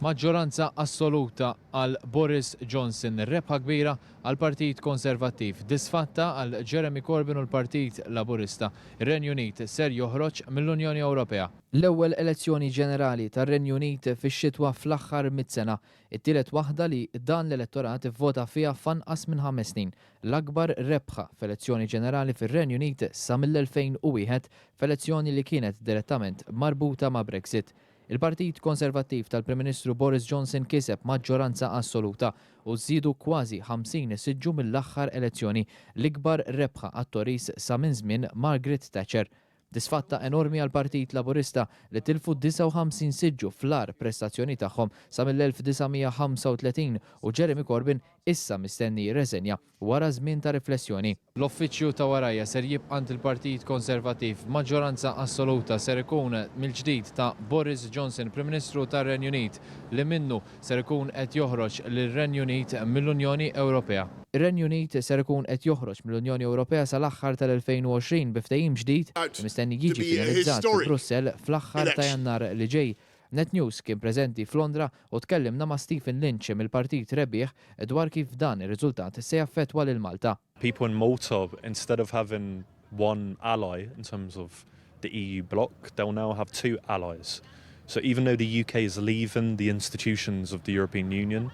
Maġġoranza assoluta għal Boris Johnson, rebħa kbira għal Partit Konservattiv, disfatta għal Jeremy Corbyn u l-Partit Laburista. Ir-Renju Unit ser joħroġ mill-Unjoni Ewropea. L-ewwel elezzjoni ġenerali tar-Renju Unit fix-xitwa fl-aħħar mit-sena, it-tielet waħda li dan l-elettorat ivvota fiha f'anqas minn 5 snin. L-akbar rebħa f'elezzjoni ġenerali fir-Renju Unit sa mill-2001 f'elezzjoni li kienet direttament marbuta ma' Brexit. Il-Partit Konservattiv tal-Prim Ministru Boris Johnson kiseb maġġoranza assoluta u żiedu kważi 50 siġġu mill-aħħar elezzjoni, l-ikbar rebħa għat-Tories sa minn żmien Margaret Thatcher. Disfatta enormi għal Partit Laburista li tilfu 59 siġġu fl-ar prestazzjoni tagħhom sa mill-1935 u Jeremy Corbyn issa mistenni jirreżenja wara żmien ta' riflessjoni. L-uffiċċju ta' warajja ser jibqa' il-Partit Konservattiv maġġoranza assoluta ser ikun mill-ġdid ta' Boris Johnson, Prim Ministru tar-Renju Unit, li minnu ser ikun qed joħroġ lir-Renju Unit mill-Unjoni Ewropea. Ir-Renju Unit ser ikun qed joħroġ mill-Unjoni Ewropea sal-aħħar tal-2020 biftehim ġdid mistenni jiġi finalizzat fi Brussell fl-aħħar ta' Jannar li ġej. Net News kien preżenti f'Londra u tkellimna ma' Stephen Lynch mill-Partit Rebbieħ dwar kif dan ir-riżultat se jaffettwa lil Malta. People in Malta, instead of having one ally in terms of the EU bloc, they'll now have 2 allies. So even though the UK is leaving the institutions of the European Union,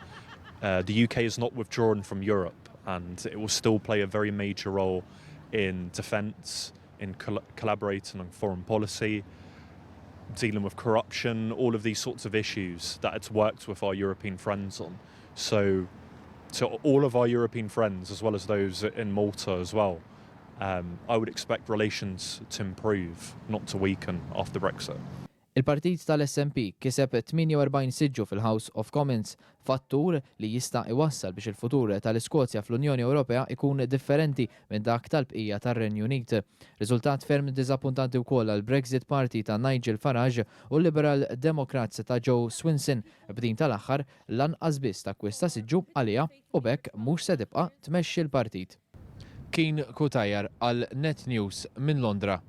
the UK is not withdrawn from Europe, and it will still play a very major role in defence, in collaborating on foreign policy, dealing with corruption, all of these sorts of issues that it's worked with our European friends on. So to all of our European friends, as well as those in Malta as well, I would expect relations to improve, not to weaken after Brexit. Il-Partit tal-SNP kiseb 48 siġġu fil-House of Commons, fattur li jista' iwassal biex il-futur tal-Iskozja fl-Unjoni Ewropea ikun differenti minn dak tal-bqija tar-Renju Unit. Riżultat ferm diżappuntanti wkoll għal Brexit Party ta' Nigel Farage u l-Liberal Democrats ta' Joe Swinson b'din tal-aħħar lanqas biss takkwista siġġu għaliha u bekk mhux se tibqa' tmexxi l-partit. Kien Kutajjar għal Net News minn Londra.